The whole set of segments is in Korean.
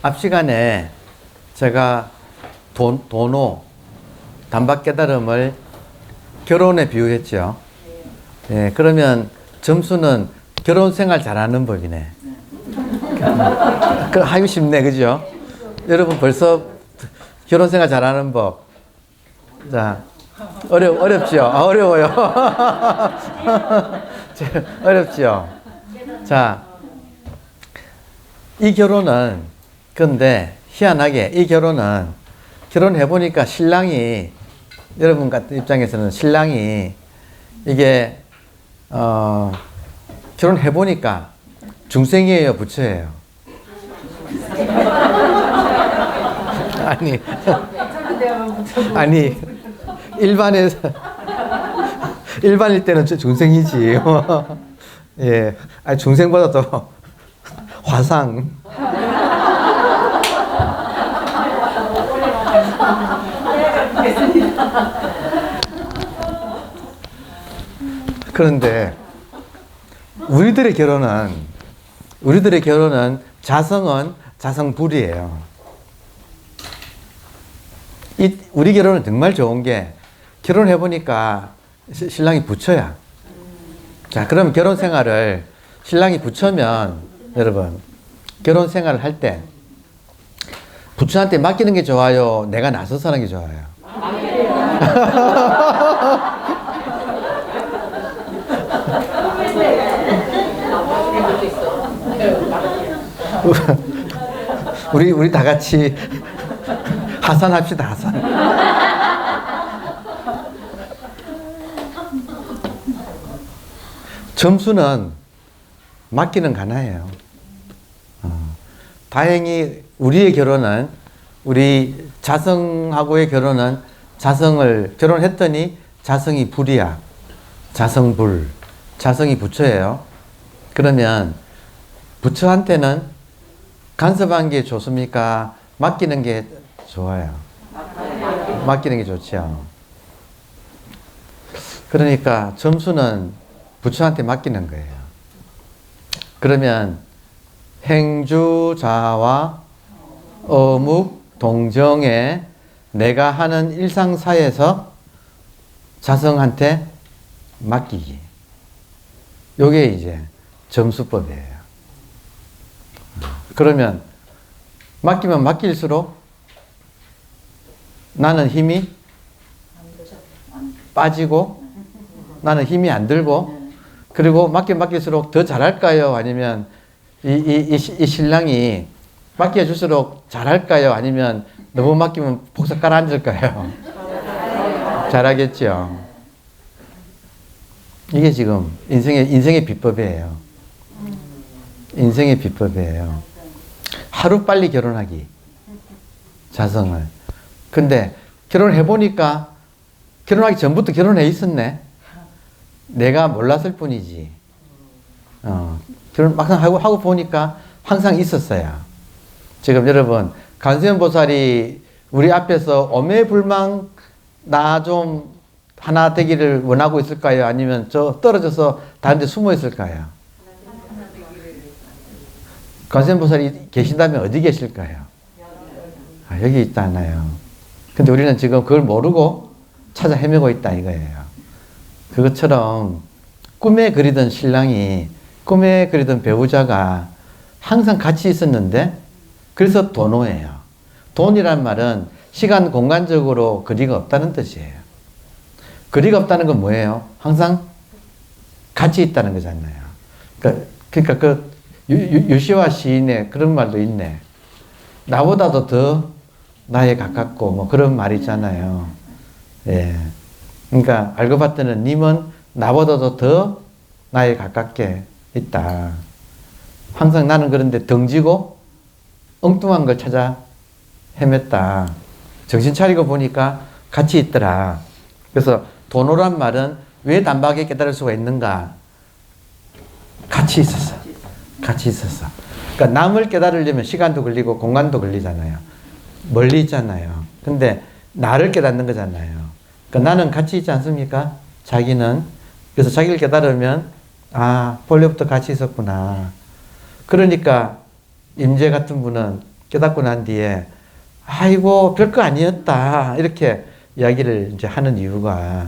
앞 시간에 제가 도노, 단박 깨달음을 결혼에 비유했죠. 예, 그러면 점수는 결혼 생활 잘하는 법이네. 그 하기 쉽네, 그죠? 여러분 벌써 결혼 생활 잘하는 법. 자, 어렵죠? 아, 어려워요. 어렵죠? 자, 이 결혼은, 근데 희한하게 이 결혼은 결혼해보니까 신랑이, 여러분 같은 입장에서는 신랑이 이게, 결혼해보니까 중생이에요, 부처예요? 아니, 일반일 때는 중생이지. 예. 아니, 중생보다도 화상. 그런데 우리들의 결혼은 자성은 자성불이에요. 우리 결혼은 정말 좋은 게 결혼해보니까 신랑이 부처야. 자, 그럼 결혼 생활을 신랑이 부처면 여러분 결혼 생활을 할 때 부처한테 맡기는 게 좋아요? 내가 나서서 하는 게 좋아요? 우리 다 같이 하산합시다, 하산. 점수는 맡기는 가나해요. 다행히 우리의 결혼은, 우리 자성하고의 결혼은 결혼했더니 자성이 불이야. 자성불. 자성이 부처예요. 그러면 부처한테는 간섭한 게 좋습니까? 맡기는 게 좋아요. 맡기는 게 좋죠. 그러니까 점수는 부처한테 맡기는 거예요. 그러면 행주자와 어묵 동정에 내가 하는 일상사에서 자성한테 맡기기. 요게 이제 점수법이에요. 그러면 맡기면 맡길수록 나는 힘이 빠지고 나는 힘이 안 들고, 그리고 맡길수록 더 잘할까요? 아니면 이 신랑이 맡겨줄수록 잘할까요? 아니면 너무 맡기면 복사 깔아앉을까요? 잘하겠죠. 이게 지금 인생의 비법이에요. 인생의 비법이에요. 하루 빨리 결혼하기. 자성을. 근데 결혼해보니까 결혼하기 전부터 결혼해 있었네. 내가 몰랐을 뿐이지. 결혼 막상 하고 보니까 항상 있었어요. 지금 여러분, 관세음보살이 우리 앞에서 오매불망 나 좀 하나 되기를 원하고 있을까요? 아니면 저 떨어져서 다른 데 숨어 있을까요? 관세음보살이 계신다면 어디 계실까요? 여기 있잖아요. 근데 우리는 지금 그걸 모르고 찾아 헤매고 있다 이거예요. 그것처럼 꿈에 그리던 신랑이, 꿈에 그리던 배우자가 항상 같이 있었는데, 그래서 도노예요. 돈이란 말은 시간 공간적으로 거리가 없다는 뜻이에요. 거리가 없다는 건 뭐예요? 항상 같이 있다는 거잖아요. 그러니까 그 유시화 시인의 그런 말도 있네. 나보다도 더 나에 가깝고 뭐 그런 말 있잖아요. 예. 그러니까 알고 봤더니 님은 나보다도 더 나에 가깝게 있다. 항상 나는 그런데 덩지고 엉뚱한 걸 찾아 헤맸다. 정신 차리고 보니까 같이 있더라. 그래서 도노란 말은 왜 단박에 깨달을 수가 있는가? 같이 있었어. 같이 있었어. 그러니까 남을 깨달으려면 시간도 걸리고 공간도 걸리잖아요. 멀리 있잖아요. 근데 나를 깨닫는 거잖아요. 그러니까 나는 같이 있지 않습니까? 자기는. 그래서 자기를 깨달으면 아, 본래부터 같이 있었구나. 그러니까 임재 같은 분은 깨닫고 난 뒤에 아이고 별거 아니었다 이렇게 이야기를 이제 하는 이유가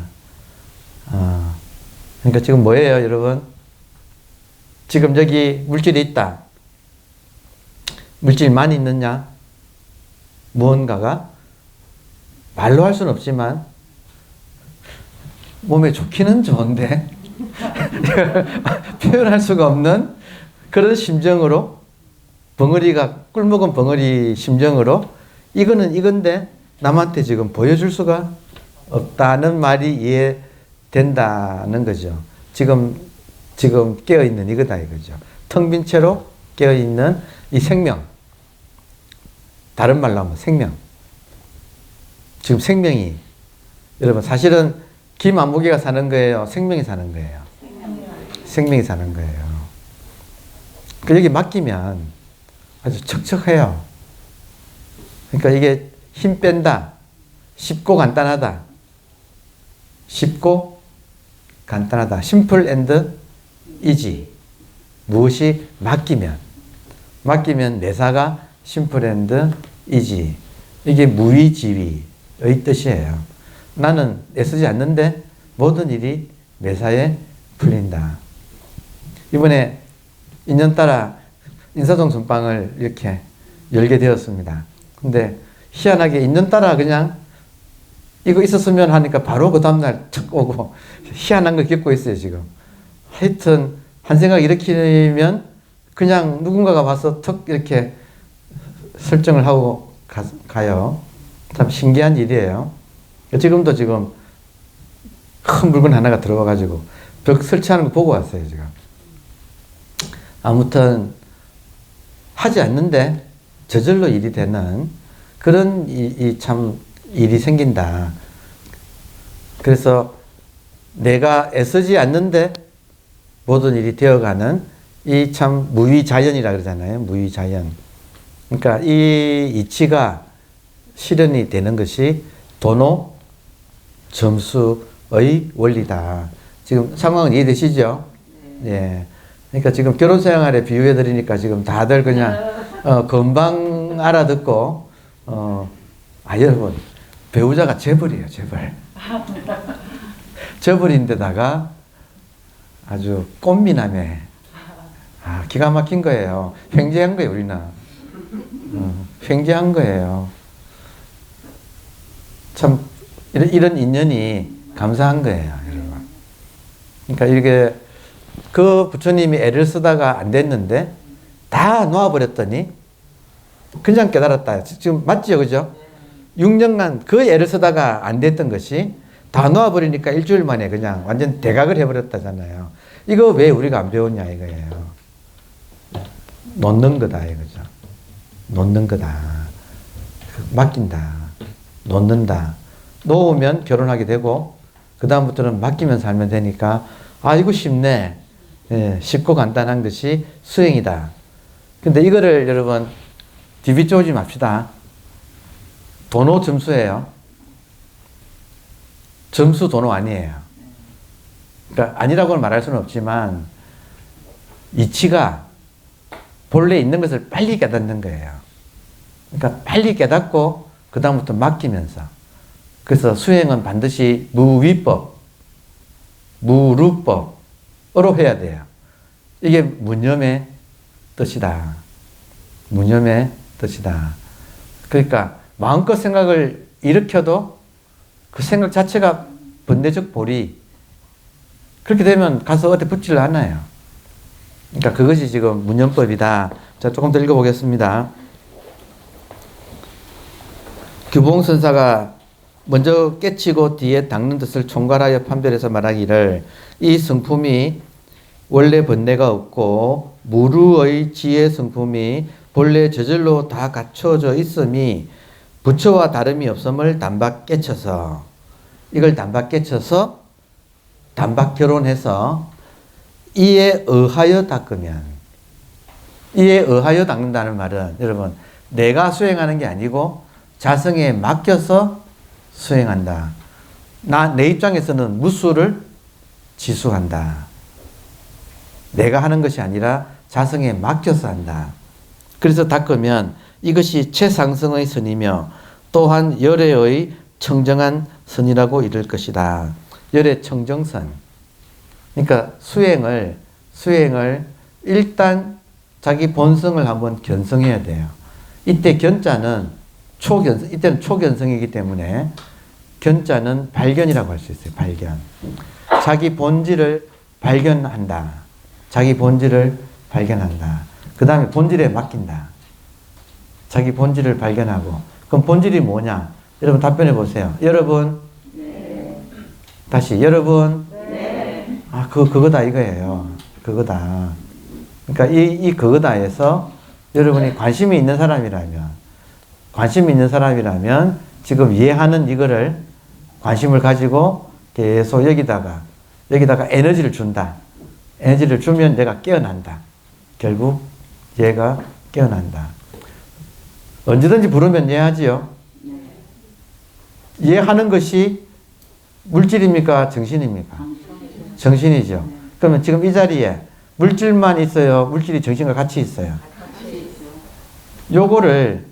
그러니까 지금 뭐예요, 여러분? 지금 여기 물질이 있다. 물질만 있느냐? 무언가가 말로 할 수는 없지만 몸에 좋기는 좋은데 표현할 수가 없는 그런 심정으로 벙어리가 꿀먹은 벙어리 심정으로 이거는 이건데 남한테 지금 보여줄 수가 없다는 말이 이해된다는 거죠. 지금 깨어있는 이거다 이거죠. 텅 빈 채로 깨어있는 이 생명. 다른 말로 하면 생명. 지금 생명이 여러분 사실은 김안무개가 사는 거예요? 생명이 사는 거예요? 생명이 사는 거예요. 그 여기 맡기면 아주 척척해요. 그러니까 이게 힘 뺀다. 쉽고 간단하다. 쉽고 간단하다. 심플 앤드 이지. 무엇이 맡기면 매사가 심플 앤드 이지. 이게 무위지위의 뜻이에요. 나는 애쓰지 않는데 모든 일이 매사에 풀린다. 이번에 인연따라 인사동 전방을 이렇게 열게 되었습니다. 근데 희한하게 인연따라 그냥 이거 있었으면 하니까 바로 그 다음날 척 오고 희한한 걸 겪고 있어요, 지금. 하여튼 한 생각 일으키면 그냥 누군가가 와서 턱 이렇게 설정을 하고 가요. 참 신기한 일이에요. 지금도 지금 큰 물건 하나가 들어와가지고 벽 설치하는 거 보고 왔어요, 지금. 아무튼 하지 않는데 저절로 일이 되는 그런 참 일이 생긴다. 그래서 내가 애쓰지 않는데 모든 일이 되어가는 이 참 무위자연이라 그러잖아요. 무위자연. 그러니까 이 이치가 실현이 되는 것이 도노 점수의 원리다. 지금 상황은 이해되시죠? 예. 그러니까 지금 결혼 생활에 비유해 드리니까 지금 다들 그냥 금방 알아듣고 여러분 배우자가 재벌이에요, 재벌. 재벌인데다가 아주 꽃미남에 기가 막힌 거예요. 횡재한 거예요, 우리는. 횡재한 거예요. 참 이런 인연이 감사한 거예요, 여러분. 그러니까 이게 그 부처님이 애를 쓰다가 안 됐는데 다 놓아버렸더니 그냥 깨달았다. 지금 맞죠, 그죠? 6년간 그 애를 쓰다가 안 됐던 것이 다 놓아버리니까 일주일 만에 그냥 완전 대각을 해버렸다잖아요. 이거 왜 우리가 안 배웠냐 이거예요. 놓는 거다 이거죠. 놓는 거다. 맡긴다. 놓는다. 놓으면 결혼하게 되고 그 다음부터는 맡기면 살면 되니까 이거 쉽네. 예, 쉽고 간단한 것이 수행이다. 근데 이거를 여러분 디비 쪼지 맙시다. 도노 점수예요. 점수 도노 아니에요. 그러니까 아니라고는 말할 수는 없지만 이치가 본래 있는 것을 빨리 깨닫는 거예요. 그러니까 빨리 깨닫고 그 다음부터 맡기면서. 그래서 수행은 반드시 무위법, 무루법으로 해야 돼요. 이게 무념의 뜻이다. 무념의 뜻이다. 그러니까 마음껏 생각을 일으켜도 그 생각 자체가 번뇌적 보리. 그렇게 되면 가서 어디 붙지를 않아요. 그러니까 그것이 지금 무념법이다. 자, 조금 더 읽어보겠습니다. 규봉선사가 먼저 깨치고 뒤에 닦는 뜻을 총괄하여 판별해서 말하기를 이 성품이 원래 번뇌가 없고 무루의 지혜 성품이 본래 저절로 다 갖춰져 있음이 부처와 다름이 없음을 단박 깨쳐서 이걸 단박 깨쳐서 단박 결혼해서 이에 의하여 닦으면 이에 의하여 닦는다는 말은 여러분 내가 수행하는 게 아니고 자성에 맡겨서 수행한다. 내 입장에서는 무수를 지수한다. 내가 하는 것이 아니라 자성에 맡겨서 한다. 그래서 닦으면 이것이 최상승의 선이며 또한 열애의 청정한 선이라고 이를 것이다. 열애 청정선. 그러니까 수행을 일단 자기 본성을 한번 견성해야 돼요. 이때 견자는 이때는 초견성이기 때문에 견자는 발견이라고 할 수 있어요. 발견. 자기 본질을 발견한다. 자기 본질을 발견한다. 그 다음에 본질에 맡긴다. 자기 본질을 발견하고. 그럼 본질이 뭐냐? 여러분 답변해 보세요. 여러분. 네. 다시 여러분. 네. 아, 그거다 이거예요. 그거다. 그러니까 이 그거다에서 여러분이 관심이 있는 사람이라면 지금 이해하는 이거를 관심을 가지고 계속 여기다가 에너지를 준다. 에너지를 주면 내가 깨어난다. 결국 얘가 깨어난다. 언제든지 부르면 이해하지요. 이해하는 것이 물질입니까? 정신입니까? 정신이죠. 그러면 지금 이 자리에 물질만 있어요? 물질이 정신과 같이 있어요? 요거를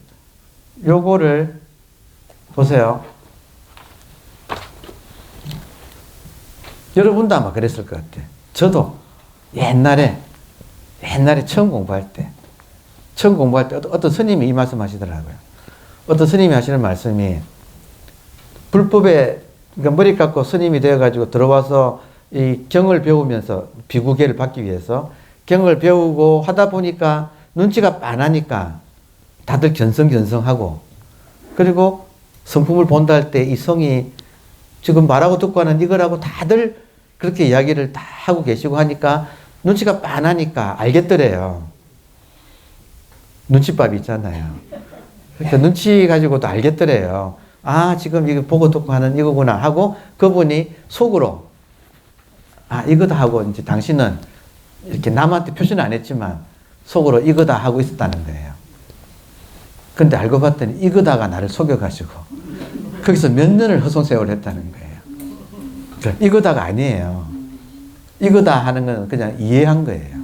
보세요. 여러분도 아마 그랬을 것 같아요. 저도 옛날에 처음 공부할 때 어떤 스님이 이 말씀 하시더라고요. 어떤 스님이 하시는 말씀이 불법에 그러니까 머리 깎고 스님이 되어가지고 들어와서 이 경을 배우면서 비구계를 받기 위해서 경을 배우고 하다 보니까 눈치가 빤하니까 다들 견성하고 그리고 성품을 본다 할 때 이 성이 지금 말하고 듣고 하는 이거라고 다들 그렇게 이야기를 다 하고 계시고 하니까 눈치가 빤하니까 알겠더래요. 눈치밥이 있잖아요. 그러니까 눈치 가지고도 알겠더래요. 아, 지금 이거 보고 듣고 하는 이거구나 하고 그분이 속으로 아, 이거다 하고 이제 당신은 이렇게 남한테 표시는 안 했지만 속으로 이거다 하고 있었다는 거예요. 근데 알고 봤더니 이거다가 나를 속여가지고 거기서 몇 년을 허송세월을 했다는 거예요. 그러니까 이거다가 아니에요. 이거다 하는 건 그냥 이해한 거예요.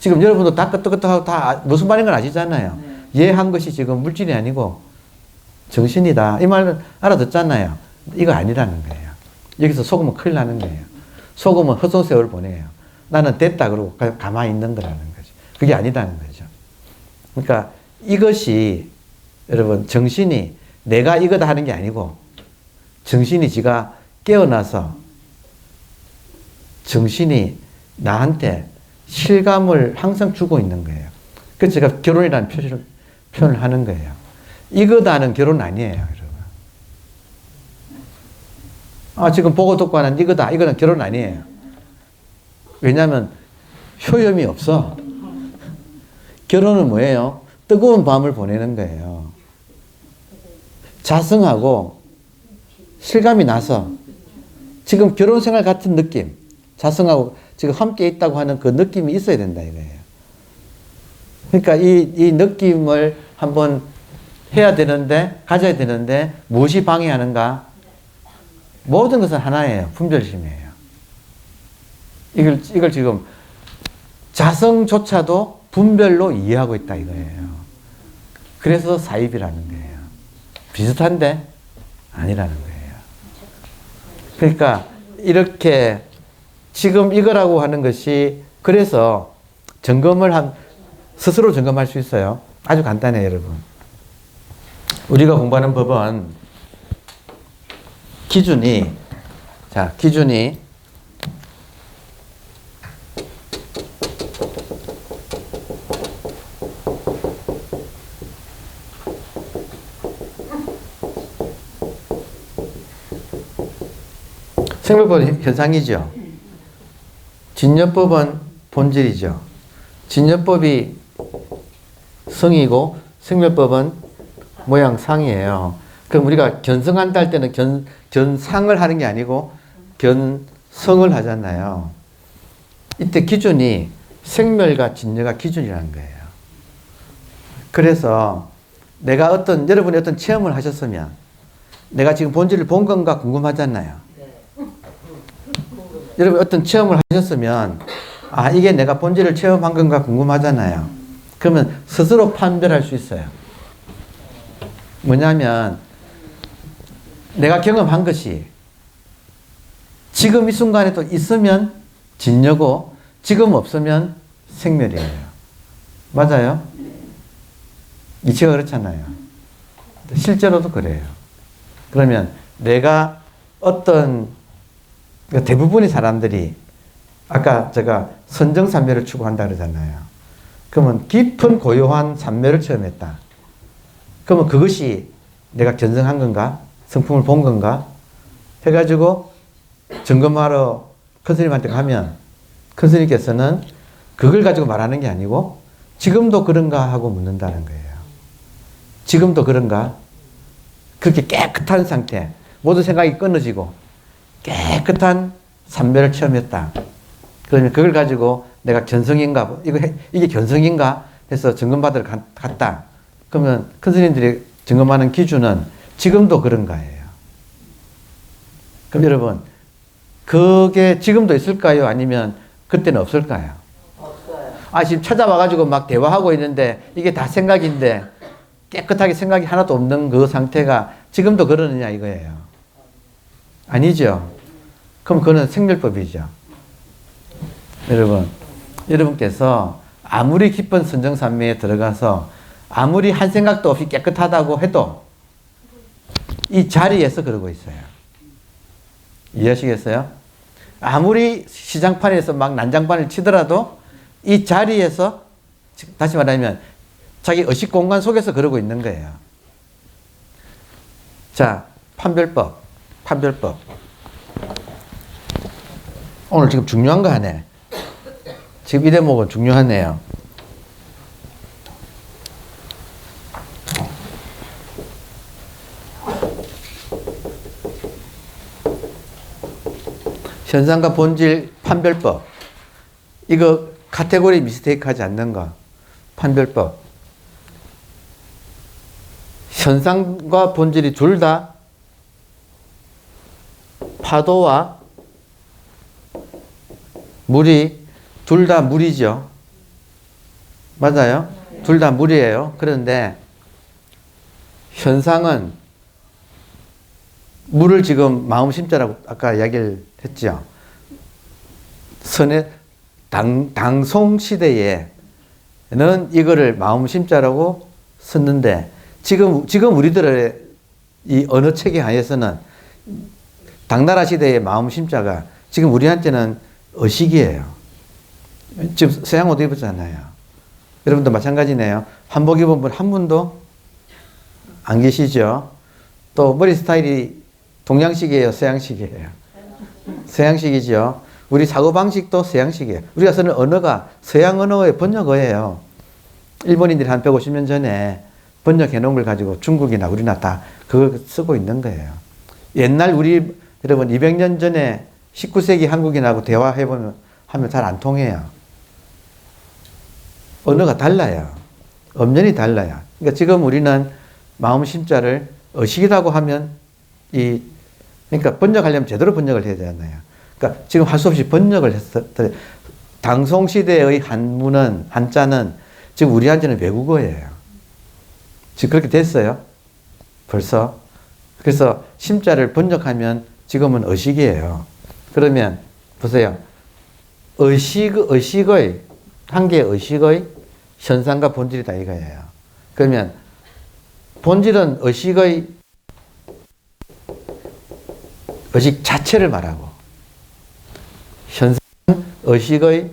지금 여러분도 다 끄떡끄떡하고 다 무슨 말인 건 아시잖아요. 이해한 것이 지금 물질이 아니고 정신이다. 이 말은 알아듣잖아요. 이거 아니라는 거예요. 여기서 속으면 큰일 나는 거예요. 속으면 허송세월을 보내요. 나는 됐다 그러고 가만히 있는 거라는 거죠. 그게 아니라는 거죠. 그러니까 이것이 여러분 정신이 내가 이거다 하는 게 아니고 정신이 지가 깨어나서 정신이 나한테 실감을 항상 주고 있는 거예요. 그래서 제가 결혼이라는 표현을 하는 거예요. 이거다는 결혼 아니에요, 여러분. 아, 지금 보고 듣고 하는 이거다. 이거는 결혼 아니에요. 왜냐하면 효염이 없어. 결혼은 뭐예요? 뜨거운 밤을 보내는 거예요. 자성하고 실감이 나서 지금 결혼 생활 같은 느낌, 자성하고 지금 함께 있다고 하는 그 느낌이 있어야 된다 이거예요. 그러니까 이 느낌을 한번 해야 되는데, 가져야 되는데 무엇이 방해하는가? 모든 것은 하나예요. 분별심이에요. 이걸 지금 자성조차도 분별로 이해하고 있다 이거예요. 그래서 사입이라는 거예요. 비슷한데 아니라는 거예요. 그러니까 이렇게 지금 이거라고 하는 것이 그래서 스스로 점검할 수 있어요. 아주 간단해요, 여러분. 우리가 공부하는 법은 기준이 생멸법은 현상이죠. 진여법은 본질이죠. 진여법이 성이고 생멸법은 모양상이에요. 그럼 우리가 견성한다 할 때는 견상을 하는 게 아니고 견성을 하잖아요. 이때 기준이 생멸과 진여가 기준이라는 거예요. 그래서 여러분이 어떤 체험을 하셨으면 내가 지금 본질을 본 건가 궁금하잖아요. 여러분 어떤 체험을 하셨으면 아 이게 내가 본질을 체험한 건가 궁금하잖아요. 그러면 스스로 판별할 수 있어요. 뭐냐면 내가 경험한 것이 지금 이 순간에 또 있으면 진여고 지금 없으면 생멸이에요. 맞아요? 이치가 그렇잖아요. 실제로도 그래요. 그러면 내가 어떤 대부분의 사람들이 아까 제가 선정산멸을 추구한다 그러잖아요. 그러면 깊은 고요한 산멸을 체험했다. 그러면 그것이 내가 견성한 건가? 성품을 본 건가? 해가지고 점검하러 큰 스님한테 가면 큰 스님께서는 그걸 가지고 말하는 게 아니고 지금도 그런가 하고 묻는다는 거예요. 지금도 그런가? 그렇게 깨끗한 상태, 모든 생각이 끊어지고 깨끗한 산멸을 체험했다. 그러면 그걸 가지고 내가 견성인가, 이게 견성인가 해서 점검받으러 갔다. 그러면 큰 스님들이 점검하는 기준은 지금도 그런가예요. 그럼 여러분, 그게 지금도 있을까요? 아니면 그때는 없을까요? 없어요. 아, 지금 찾아와가지고 막 대화하고 있는데 이게 다 생각인데 깨끗하게 생각이 하나도 없는 그 상태가 지금도 그러느냐 이거예요. 아니죠. 그럼 그거는 생멸법이죠. 여러분께서 아무리 깊은 선정산매에 들어가서 아무리 한 생각도 없이 깨끗하다고 해도 이 자리에서 그러고 있어요. 이해하시겠어요? 아무리 시장판에서 막 난장판을 치더라도 이 자리에서, 다시 말하면 자기 의식 공간 속에서 그러고 있는 거예요. 자, 판별법. 오늘 지금 중요한 거 하네. 지금 이 대목은 중요하네요. 현상과 본질 판별법. 이거 카테고리 미스테이크 하지 않는 거. 판별법. 현상과 본질이 둘 다 파도와 물이 둘 다 물이죠. 맞아요? 둘 다 물이에요. 그런데 현상은 물을 지금 마음 심자라고 아까 이야기를 했죠. 당송 시대에는 이거를 마음 심자라고 썼는데 지금 우리들의 이 언어 체계 하에서는 당나라 시대의 마음 심자가 지금 우리한테는 의식이에요. 지금 서양 옷 입었잖아요. 여러분도 마찬가지네요. 한복 입은 분 한 분도 안 계시죠? 또 머리 스타일이 동양식이에요? 서양식이에요? 서양식이죠. 우리 사고방식도 서양식이에요. 우리가 쓰는 언어가 서양 언어의 번역어예요. 일본인들이 한 150년 전에 번역해 놓은 걸 가지고 중국이나 우리나 다 그걸 쓰고 있는 거예요. 옛날 여러분 200년 전에 19세기 한국인하고 대화해보면 하면 잘 안 통해요. 언어가 달라요. 엄연히 달라요. 그러니까 지금 우리는 마음 심자를 의식이라고 하면 그러니까 번역하려면 제대로 번역을 해야 되잖아요. 그러니까 지금 할 수 없이 번역을 했어. 당송시대의 한자는 지금 우리한테는 외국어예요. 지금 그렇게 됐어요. 벌써. 그래서 심자를 번역하면 지금은 의식이에요. 그러면 보세요. 의식의 한 개의 의식의 현상과 본질이다 이거예요. 그러면 본질은 의식 자체를 말하고 현상은 의식의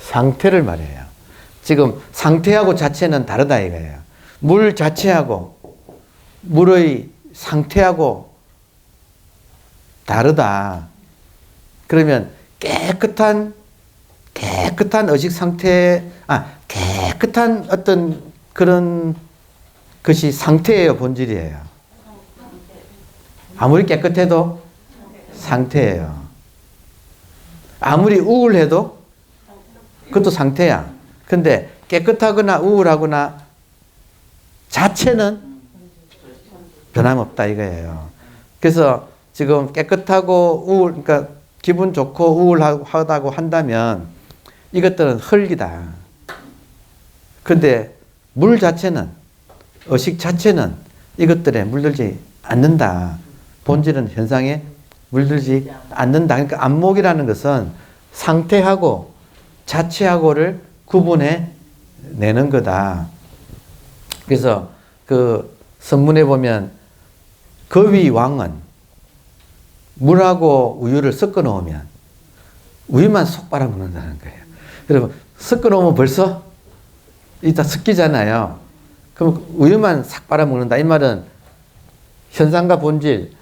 상태를 말해요. 지금 상태하고 자체는 다르다 이거예요. 물 자체하고 물의 상태하고 다르다. 그러면 깨끗한 의식 상태, 깨끗한 어떤 그런 것이 상태예요, 본질이에요? 아무리 깨끗해도 상태예요. 아무리 우울해도 그것도 상태야. 근데 깨끗하거나 우울하거나 자체는 변함없다 이거예요. 그래서 지금 깨끗하고 그러니까 기분 좋고 우울하다고 한다면 이것들은 흙이다. 근데 물 자체는, 의식 자체는 이것들에 물들지 않는다. 본질은 현상에 물들지 않는다. 그러니까 안목이라는 것은 상태하고 자체하고를 구분해 내는 거다. 그래서 그 선문에 보면 거위 왕은 물하고 우유를 섞어 놓으면 우유만 쏙 빨아먹는다는 거예요. 여러분, 섞어 놓으면 벌써 이따 섞이잖아요. 그럼 우유만 싹 빨아먹는다. 이 말은 현상과 본질,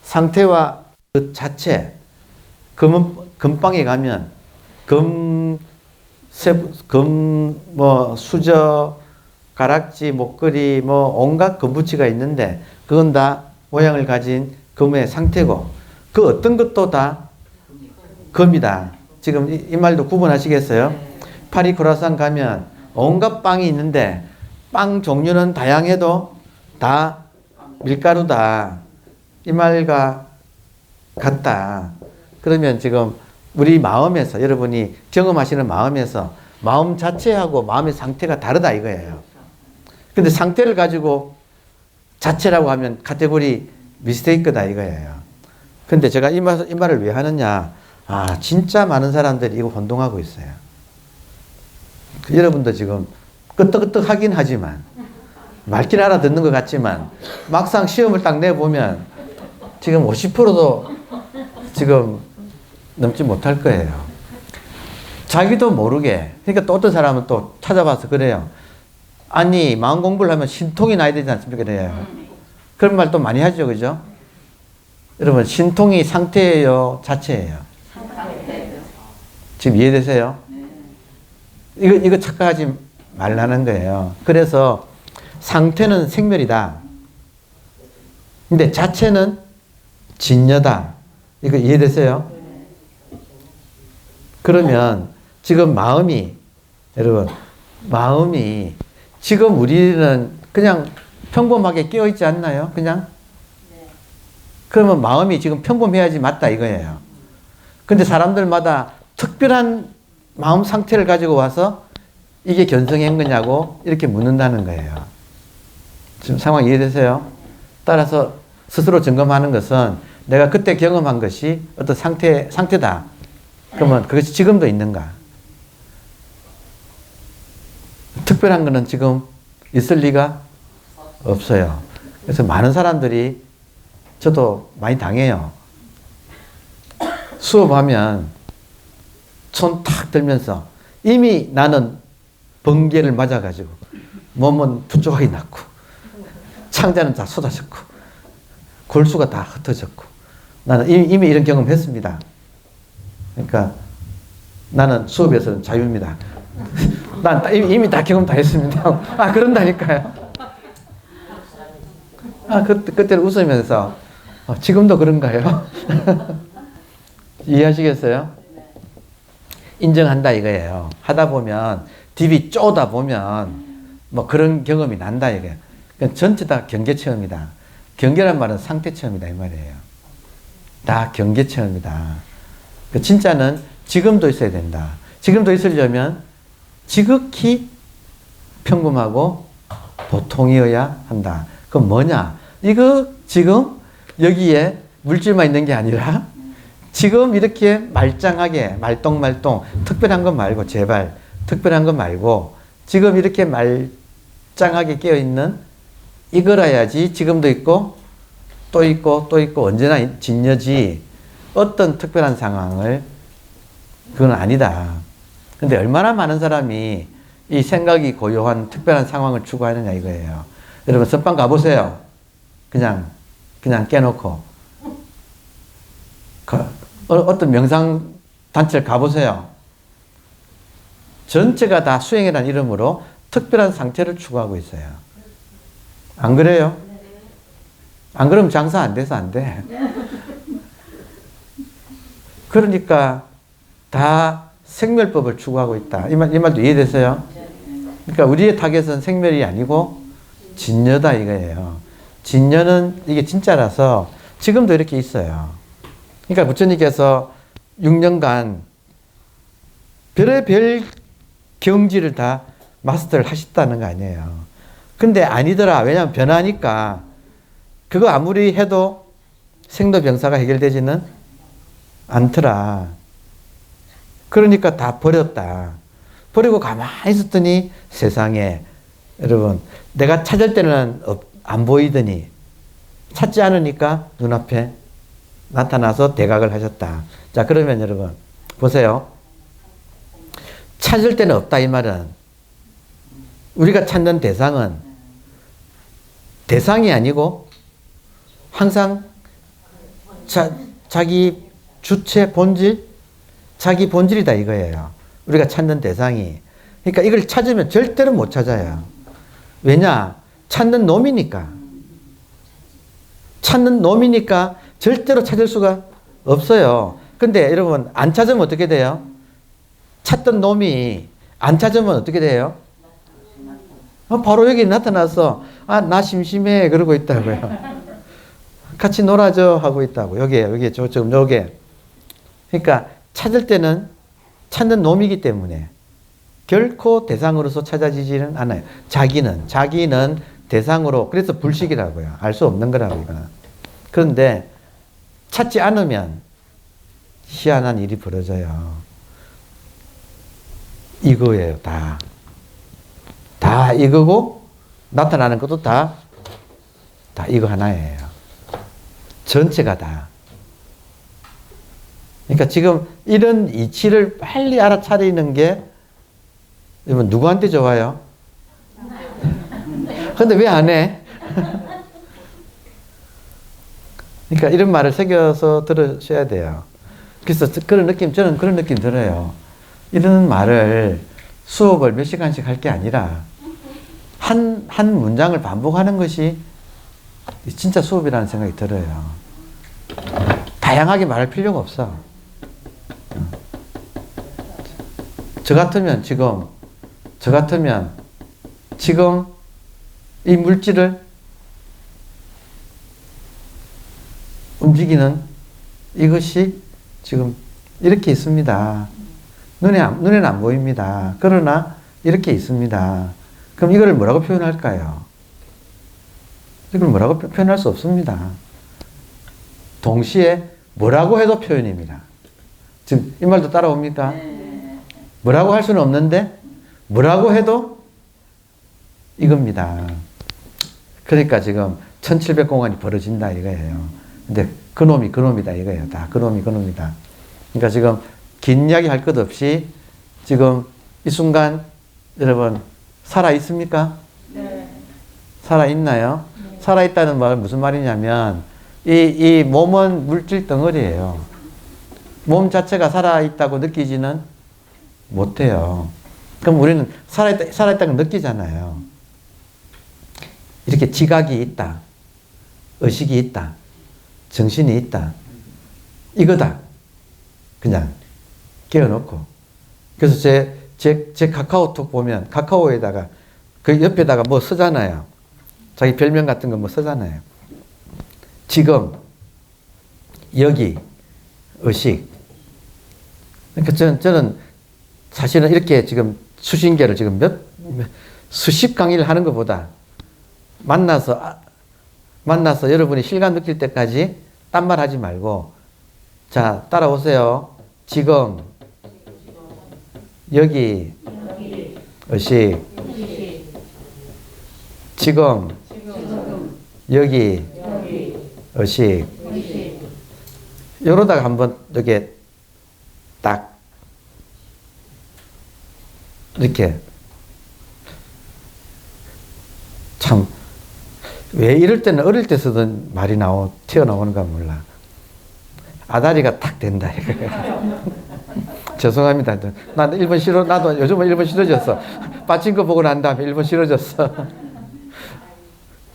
상태와 그 자체, 금방에 가면 수저, 가락지, 목걸이, 온갖 금붙이가 있는데 그건 다 모양을 가진 금의 상태고 그 어떤 것도 다 금이다. 지금 이 말도 구분하시겠어요? 파리 크루아상 가면 온갖 빵이 있는데 빵 종류는 다양해도 다 밀가루다. 이 말과 같다. 그러면 지금 우리 마음에서 여러분이 경험하시는 마음에서 마음 자체하고 마음의 상태가 다르다 이거예요. 근데 상태를 가지고 자체라고 하면 카테고리 미스테이크다 이거예요. 근데 제가 이 말을 왜 하느냐. 진짜 많은 사람들이 이거 혼동하고 있어요. 여러분도 지금 끄떡끄떡 하긴 하지만 말긴 알아듣는 것 같지만 막상 시험을 딱 내보면 지금 50%도 지금 넘지 못할 거예요. 자기도 모르게. 그러니까 또 어떤 사람은 또 찾아봐서 그래요. 아니 마음 공부를 하면 신통이 나야 되지 않습니까? 그래요. 그런 말 또 많이 하죠. 그죠? 여러분 신통이 상태예요? 자체예요? 지금 이해되세요? 이거 착각하지 말라는 거예요. 그래서 상태는 생멸이다. 근데 자체는 진여다. 이거 이해되세요? 그러면 지금 여러분 마음이 지금 우리는 그냥 평범하게 깨어있지 않나요? 그냥? 그러면 마음이 지금 평범해야지 맞다 이거예요. 근데 사람들마다 특별한 마음 상태를 가지고 와서 이게 견성한 거냐고 이렇게 묻는다는 거예요. 지금 상황 이해되세요? 따라서 스스로 점검하는 것은 내가 그때 경험한 것이 어떤 상태다. 그러면 그것이 지금도 있는가? 특별한 거는 지금 있을 리가 없어요. 그래서 많은 사람들이 저도 많이 당해요. 수업하면 손 탁 들면서 이미 나는 번개를 맞아가지고 몸은 부족하게 났고 창자는 다 쏟아졌고 골수가 다 흩어졌고 나는 이미 이런 경험했습니다. 그러니까 나는 수업에서는 자유입니다. 난 이미 다 경험 다 했습니다. 그런다니까요. 그때는 웃으면서 지금도 그런가요? 이해하시겠어요? 인정한다 이거예요. 하다 보면 딥이 쪼다 보면 그런 경험이 난다 이거예요. 그러니까 전체 다 경계 체험이다. 경계란 말은 상태 체험이다 이 말이에요. 다 경계 체험이다. 진짜는 지금도 있어야 된다. 지금도 있으려면 지극히 평범하고 보통이어야 한다. 그럼 뭐냐? 이거 지금 여기에 물질만 있는 게 아니라 지금 이렇게 말짱하게 말똥말똥 특별한 것 말고 제발 특별한 것 말고 지금 이렇게 말짱하게 깨어있는 이거라야지 지금도 있고 또 있고 또 있고 언제나 진여지 어떤 특별한 상황을 그건 아니다. 근데 얼마나 많은 사람이 이 생각이 고요한 특별한 상황을 추구하느냐 이거예요. 여러분 선방 가보세요. 그냥 깨놓고 어떤 명상 단체를 가보세요. 전체가 다 수행이라는 이름으로 특별한 상태를 추구하고 있어요. 안 그래요? 안 그러면 장사 안 돼서 안 돼. 그러니까 다 생멸법을 추구하고 있다. 이 말도 이해되세요? 그러니까 우리의 타겟은 생멸이 아니고 진여다 이거예요. 진여는 이게 진짜라서 지금도 이렇게 있어요. 그러니까 부처님께서 6년간 별의별 경지를 다 마스터를 하셨다는 거 아니에요. 근데 아니더라. 왜냐하면 변하니까 그거 아무리 해도 생로병사가 해결되지는 않더라. 그러니까 다 버렸다. 버리고 가만히 있었더니 세상에 여러분 내가 찾을 때는 안 보이더니 찾지 않으니까 눈앞에 나타나서 대각을 하셨다. 자, 그러면 여러분 보세요. 찾을 때는 없다 이 말은 우리가 찾는 대상은 대상이 아니고 항상 자기 주체 본질, 자기 본질이다 이거예요. 우리가 찾는 대상이. 그러니까 이걸 찾으면 절대로 못 찾아요. 왜냐? 찾는 놈이니까. 찾는 놈이니까 절대로 찾을 수가 없어요. 근데 여러분 안 찾으면 어떻게 돼요? 찾던 놈이 안 찾으면 어떻게 돼요? 바로 여기 나타나서 나 심심해 그러고 있다고요. 같이 놀아줘 하고 있다고. 여기에 지금 요게. 그러니까 찾을 때는 찾는 놈이기 때문에 결코 대상으로서 찾아지지는 않아요. 자기는 대상으로, 그래서 불식이라고요. 알 수 없는 거라고 이거는. 그런데 찾지 않으면 희한한 일이 벌어져요. 이거예요, 다. 다 이거고 나타나는 것도 다 이거 하나예요. 전체가 다. 그러니까 지금 이런 이치를 빨리 알아차리는 게 여러분 누구한테 좋아요? 근데 왜 안 해? 그러니까 이런 말을 새겨서 들으셔야 돼요. 그래서 저는 그런 느낌 들어요. 이런 말을 수업을 몇 시간씩 할 게 아니라 한 문장을 반복하는 것이 진짜 수업이라는 생각이 들어요. 다양하게 말할 필요가 없어. 저 같으면 지금 이 물질을 움직이는 이것이 지금 이렇게 있습니다. 눈에는 안 보입니다. 그러나 이렇게 있습니다. 그럼 이거를 뭐라고 표현할까요? 이걸 뭐라고 표현할 수 없습니다. 동시에 뭐라고 해도 표현입니다. 지금 이 말도 따라옵니까? 뭐라고 할 수는 없는데 뭐라고 해도 이겁니다. 그러니까 지금 1700공안이 벌어진다 이거예요. 근데 그놈이다 이거예요. 다 그놈이다. 그러니까 지금 긴 이야기 할 것 없이 지금 이 순간 여러분 살아 있습니까? 네. 살아 있나요? 네. 살아 있다는 말은 무슨 말이냐면 이 몸은 물질 덩어리예요. 몸 자체가 살아 있다고 느끼지는 못해요. 그럼 우리는 살아있다는 걸 느끼잖아요. 이렇게 지각이 있다. 의식이 있다. 정신이 있다. 이거다. 그냥 깨어놓고. 그래서 제 카카오톡 보면 카카오에다가 그 옆에다가 뭐 쓰잖아요. 자기 별명 같은 거 뭐 쓰잖아요. 지금, 여기, 의식. 그러니까 저는 사실은 이렇게 지금 수신계를 지금 수십 강의를 하는 것보다 만나서 여러분이 실감 느낄 때까지 딴 말 하지 말고 자, 따라오세요. 지금, 여기, 의식. 지금, 여기, 의식. 이러다가 한번 이렇게 딱 이렇게 참 왜 이럴 때는 어릴 때 쓰던 말이 튀어나오는가 몰라. 아다리가 탁 된다. 죄송합니다. 나도 일본 나도 요즘은 일본 싫어졌어. 빠진 거 보고 난 다음에 일본 싫어졌어.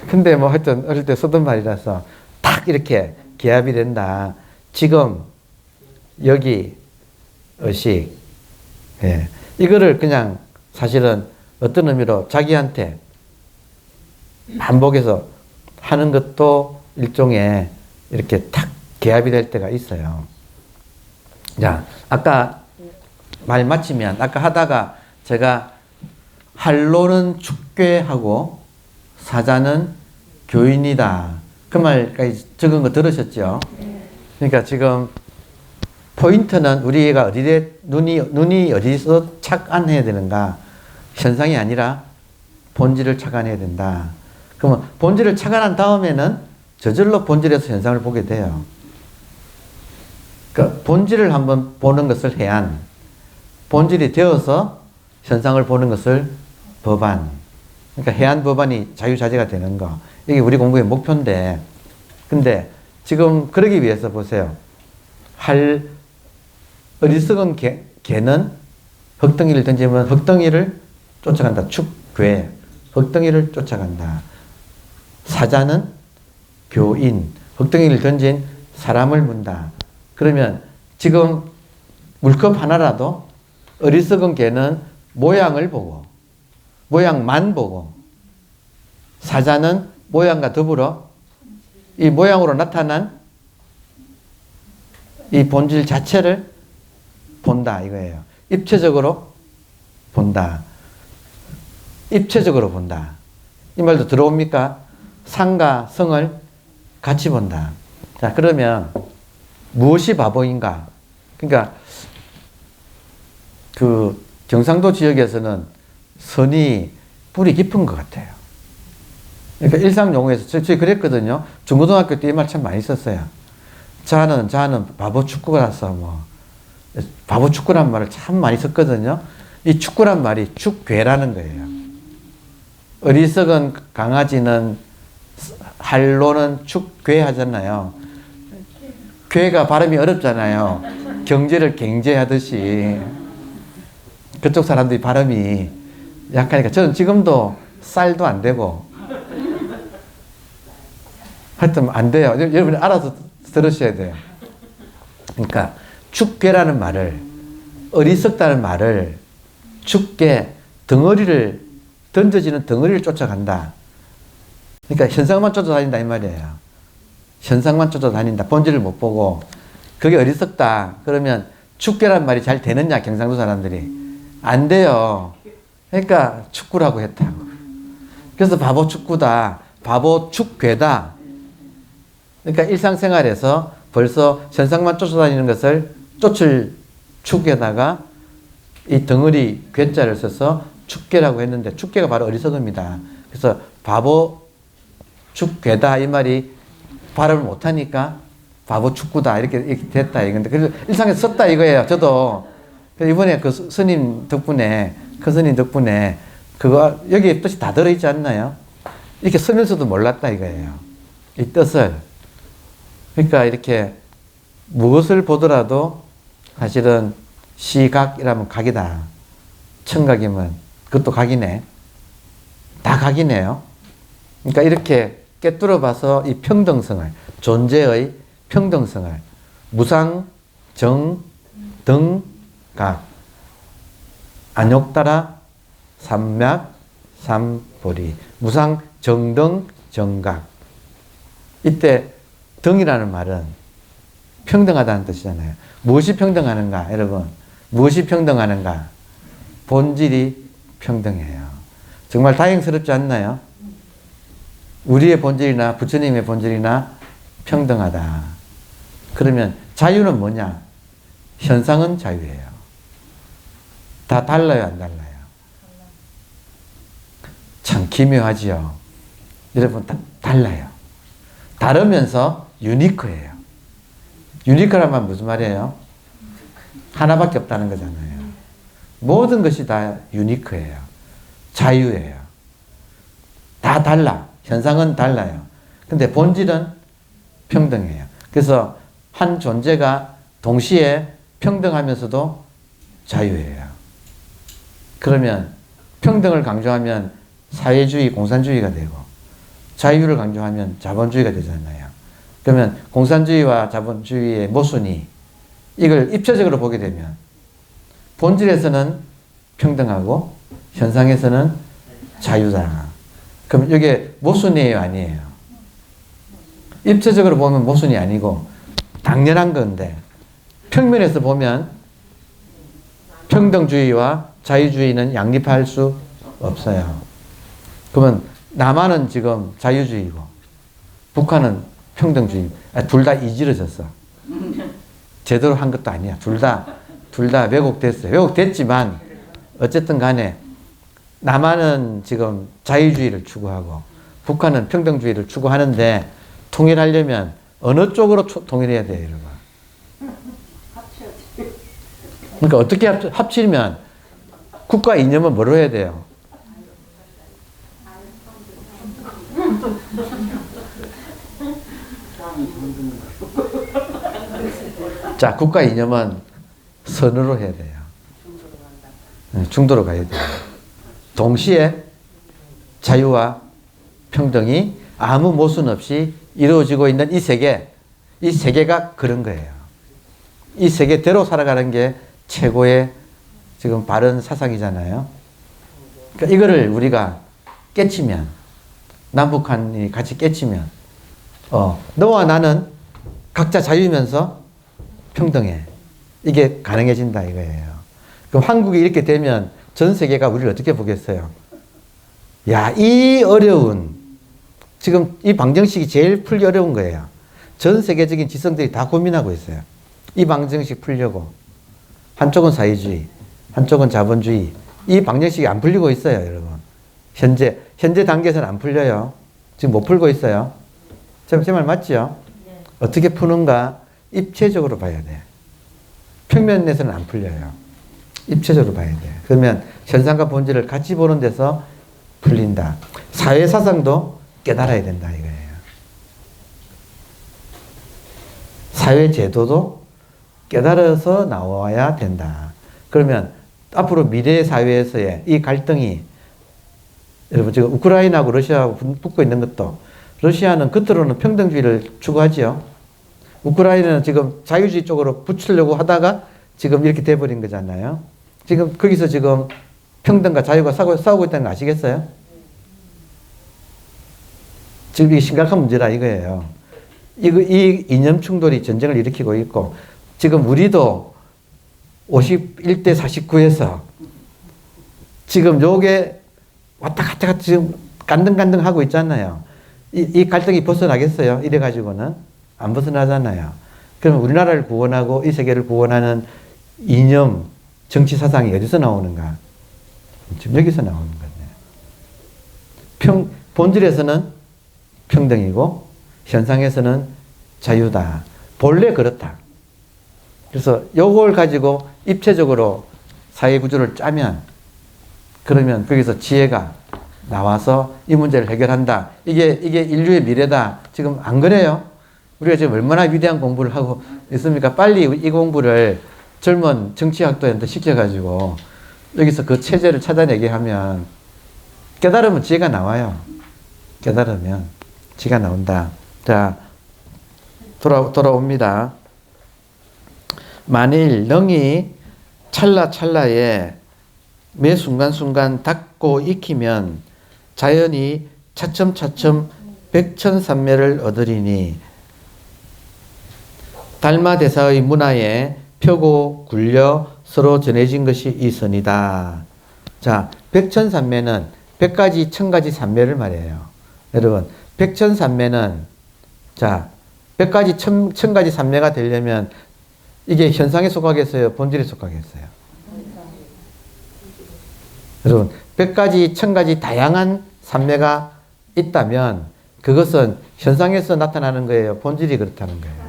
근데 뭐 하여튼 어릴 때 쓰던 말이라서 탁 이렇게 기합이 된다. 지금, 여기, 의식. 예. 이거를 그냥 사실은 어떤 의미로 자기한테 반복해서 하는 것도 일종의 이렇게 탁 개합이 될 때가 있어요. 자, 아까 말 마치면, 아까 하다가 제가 할로는 축괴하고 사자는 교인이다. 그 말까지 적은 거 들으셨죠? 그러니까 지금 포인트는 우리가 어디에 눈이 어디서 착안해야 되는가? 현상이 아니라 본질을 착안해야 된다. 그러면 본질을 착안한 다음에는 저절로 본질에서 현상을 보게 돼요. 그러니까 본질을 한번 보는 것을 해안, 본질이 되어서 현상을 보는 것을 법안. 그러니까 해안 법안이 자유자재가 되는 거. 이게 우리 공부의 목표인데, 근데 지금 그러기 위해서 보세요. 어리석은 개는 흙덩이를 던지면 흙덩이를 쫓아간다. 축괴. 흙덩이를 쫓아간다. 사자는 교인. 흙덩이를 던진 사람을 문다. 그러면 지금 물컵 하나라도 어리석은 개는 모양을 보고, 모양만 보고, 사자는 모양과 더불어 이 모양으로 나타난 이 본질 자체를 본다 이거예요. 입체적으로 본다. 입체적으로 본다. 이 말도 들어옵니까? 상과 성을 같이 본다. 자, 그러면 무엇이 바보인가? 그러니까 그 경상도 지역에서는 선이 뿌리 깊은 것 같아요. 그러니까 일상 용어에서 저희 그랬거든요. 중고등학교 때 이 말 참 많이 썼어요. 자는 바보 축구라서 뭐 바보 축구란 말을 참 많이 썼거든요. 이 축구란 말이 축괴라는 거예요. 어리석은 강아지는 할로는 축괴 하잖아요. 괴가 발음이 어렵잖아요. 경제를 갱제하듯이 그쪽 사람들이 발음이 약하니까 저는 지금도 쌀도 안 되고 하여튼 안 돼요. 여러분이 알아서 들으셔야 돼요. 그러니까 축괴라는 말을, 어리석다는 말을, 축괴, 덩어리를, 던져지는 덩어리를 쫓아간다. 그러니까 현상만 쫓아다닌다 이 말이에요. 현상만 쫓아다닌다. 본질을 못 보고 그게 어리석다. 그러면 축괴란 말이 잘 되느냐 경상도 사람들이. 안 돼요. 그러니까 축구라고 했다고. 그래서 바보 축구다. 바보 축괴다. 그러니까 일상생활에서 벌써 현상만 쫓아다니는 것을 쫓을 축에다가 이 덩어리 괴자를 써서 축괴라고 했는데 축괴가 바로 어리석음이다. 그래서 바보 축괴다 이 말이 발음을 못하니까 바보 축구다 이렇게 됐다 이건데 그래서 일상에서 썼다 이거예요. 저도 이번에 그 스님 덕분에 큰 스님 덕분에 그거 여기에 뜻이 다 들어있지 않나요? 이렇게 쓰면서도 몰랐다 이거예요. 이 뜻을. 그러니까 이렇게 무엇을 보더라도 사실은 시각이라면 각이다. 청각이면 그것도 각이네. 다 각이네요. 그러니까 이렇게 꿰뚫어 봐서 이 평등성을, 존재의 평등성을 무상, 정, 등, 각, 안욕따라, 삼맥, 삼보리, 무상, 정등, 정각. 이때 등이라는 말은 평등하다는 뜻이잖아요. 무엇이 평등하는가, 여러분? 무엇이 평등하는가? 본질이 평등해요. 정말 다행스럽지 않나요? 우리의 본질이나 부처님의 본질이나 평등하다. 그러면 자유는 뭐냐? 현상은 자유예요. 다 달라요, 안 달라요? 참 기묘하지요. 여러분, 달라요. 다르면서 유니크해요. 유니크란 말 무슨 말이에요? 하나밖에 없다는 거잖아요. 모든 것이 다 유니크해요. 자유예요. 다 달라. 현상은 달라요. 근데 본질은 평등해요. 그래서 한 존재가 동시에 평등하면서도 자유예요. 그러면 평등을 강조하면 사회주의, 공산주의가 되고 자유를 강조하면 자본주의가 되잖아요. 그러면 공산주의와 자본주의의 모순이 이걸 입체적으로 보게 되면 본질에서는 평등하고 현상에서는 자유다. 그럼 이게 모순이에요, 아니에요? 입체적으로 보면 모순이 아니고 당연한 건데 평면에서 보면 평등주의와 자유주의는 양립할 수 없어요. 그러면 남한은 지금 자유주의고 북한은 평등주의. 둘 다 이지러졌어. 제대로 한 것도 아니야. 둘 다 왜곡됐어요. 왜곡됐지만 어쨌든 간에 남한은 지금 자유주의를 추구하고 북한은 평등주의를 추구하는데 통일하려면 어느 쪽으로 통일해야 돼요, 여러분? 그러니까 어떻게 합치면 국가 이념은 뭐로 해야 돼요? 자, 국가 이념은 선으로 해야 돼요. 중도로 가야 돼요. 동시에 자유와 평등이 아무 모순 없이 이루어지고 있는 이 세계가 그런 거예요. 이 세계대로 살아가는 게 최고의 지금 바른 사상이잖아요. 그러니까 이거를 우리가 깨치면, 남북한이 같이 깨치면, 너와 나는 각자 자유면서 평등해. 이게 가능해진다 이거예요. 그럼 한국이 이렇게 되면 전 세계가 우리를 어떻게 보겠어요? 야, 이 어려운, 지금 이 방정식이 제일 풀기 어려운 거예요. 전 세계적인 지성들이 다 고민하고 있어요. 이 방정식 풀려고. 한쪽은 사회주의, 한쪽은 자본주의. 이 방정식이 안 풀리고 있어요, 여러분. 현재 단계에서는 안 풀려요. 지금 못 풀고 있어요. 제 말 맞죠? 네. 어떻게 푸는가? 입체적으로 봐야 돼. 평면에서는 안 풀려요. 입체적으로 봐야 돼. 그러면 현상과 본질을 같이 보는 데서 풀린다. 사회사상도 깨달아야 된다 이거예요. 사회제도도 깨달아서 나와야 된다. 그러면 앞으로 미래 사회에서의 이 갈등이, 여러분 지금 우크라이나하고 러시아하고 붙고 있는 것도, 러시아는 겉으로는 평등주의를 추구하지요. 우크라이나는 지금 자유주의 쪽으로 붙이려고 하다가 지금 이렇게 돼버린 거잖아요. 지금 거기서 지금 평등과 자유가 싸우고 있다는 거 아시겠어요? 지금 이게 심각한 문제라 이거예요. 이 이념 충돌이 전쟁을 일으키고 있고, 지금 우리도 51대 49에서 지금 요게 왔다 갔다 지금 간등간등 하고 있잖아요. 이 갈등이 벗어나겠어요? 이래가지고는 안 벗어나잖아요. 그럼 우리나라를 구원하고 이 세계를 구원하는 이념, 정치 사상이 어디서 나오는가? 지금 여기서 나오는 거네요. 본질에서는 평등이고 현상에서는 자유다. 본래 그렇다. 그래서 요걸 가지고 입체적으로 사회 구조를 짜면, 그러면 거기서 지혜가 나와서 이 문제를 해결한다. 이게 인류의 미래다. 지금 안 그래요? 우리가 지금 얼마나 위대한 공부를 하고 있습니까? 빨리 이 공부를 젊은 정치학도한테 시켜가지고 여기서 그 체제를 찾아내게 하면, 깨달으면 지혜가 나와요. 깨달으면 지혜가 나온다. 자, 돌아옵니다. 만일 능이 찰나찰나에 매 순간순간 닫고 익히면 자연이 차츰차츰 백천산매를 얻으리니 달마대사의 문화에 펴고 굴려 서로 전해진 것이 있으니다. 자, 백천산매는 100가지, 1000가지 산매를 말해요. 여러분, 백천산매는, 자, 100가지, 1000가지 산매가 되려면 이게 현상에 속하겠어요? 본질에 속하겠어요? 여러분, 100가지, 1000가지 다양한 산매가 있다면 그것은 현상에서 나타나는 거예요? 본질이 그렇다는 거예요?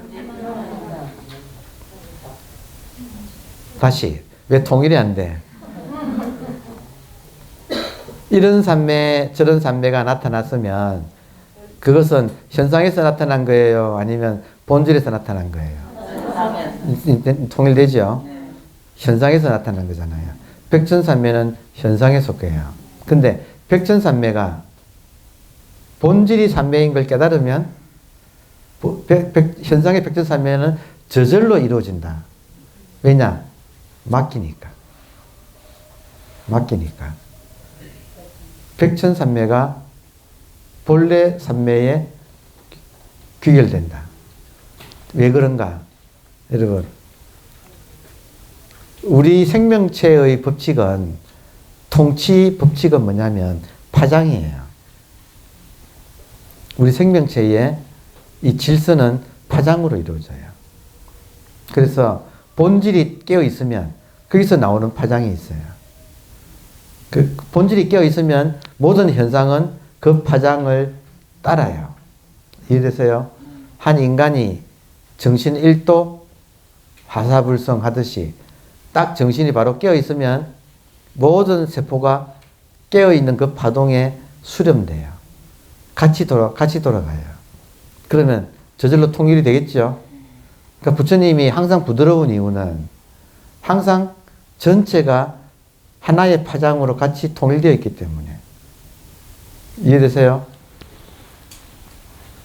다시, 왜 통일이 안 돼? 이런 산매, 저런 산매가 나타났으면 그것은 현상에서 나타난 거예요? 아니면 본질에서 나타난 거예요? 통일되죠? 현상에서 나타난 거잖아요. 백천산매는 현상에 속해요. 근데 백천산매가 본질이 산매인 걸 깨달으면 현상의 백천산매는 저절로 이루어진다. 왜냐? 맡기니까. 백천산매가 본래 산매에 귀결된다. 왜 그런가? 여러분, 우리 생명체의 법칙은 통치 법칙은 뭐냐면 파장이에요. 우리 생명체의 이 질서는 파장으로 이루어져요. 그래서 본질이 깨어 있으면 거기서 나오는 파장이 있어요. 그 본질이 깨어 있으면 모든 현상은 그 파장을 따라요. 이해되세요? 한 인간이 정신 1도 화사불성 하듯이 딱 정신이 바로 깨어 있으면 모든 세포가 깨어 있는 그 파동에 수렴돼요. 같이 돌아가요. 그러면 저절로 통일이 되겠죠? 그러니까 부처님이 항상 부드러운 이유는 항상 전체가 하나의 파장으로 같이 통일되어 있기 때문에. 이해되세요?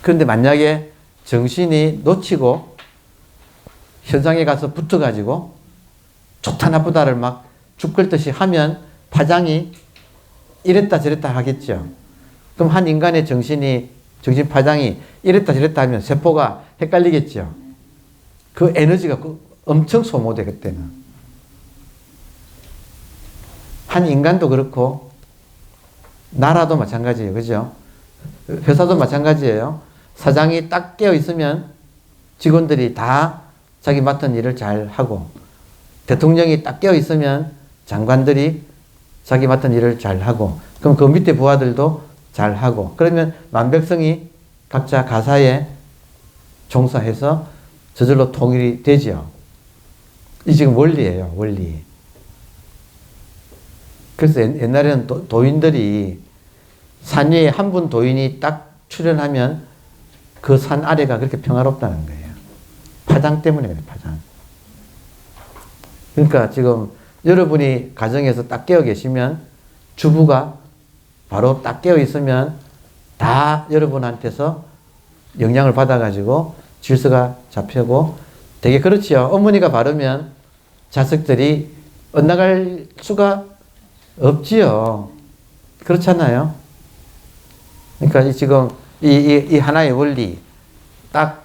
그런데 만약에 정신이 놓치고 현상에 가서 붙어가지고 좋다 나쁘다를 막 죽글듯이 하면 파장이 이랬다 저랬다 하겠죠. 그럼 한 인간의 정신 파장이 이랬다 저랬다 하면 세포가 헷갈리겠죠. 그 에너지가 엄청 소모돼, 그때는. 한 인간도 그렇고, 나라도 마찬가지예요. 그죠? 회사도 마찬가지예요. 사장이 딱 깨어 있으면 직원들이 다 자기 맡은 일을 잘 하고, 대통령이 딱 깨어 있으면 장관들이 자기 맡은 일을 잘 하고, 그럼 그 밑에 부하들도 잘 하고, 그러면 만백성이 각자 가사에 종사해서 저절로 통일이 되죠. 이 지금 원리예요, 원리. 그래서 옛날에는 도인들이 산 위에 한 분 도인이 딱 출현하면 그 산 아래가 그렇게 평화롭다는 거예요. 파장 때문에 그래요, 파장. 그러니까 지금 여러분이 가정에서 딱 깨어 계시면 주부가 바로 딱 깨어 있으면 다 여러분한테서 영향을 받아가지고 질서가 잡히고 되게 그렇지요. 어머니가 바르면 자식들이 엇나갈 수가 없지요. 그렇잖아요. 그러니까 지금 이 하나의 원리, 딱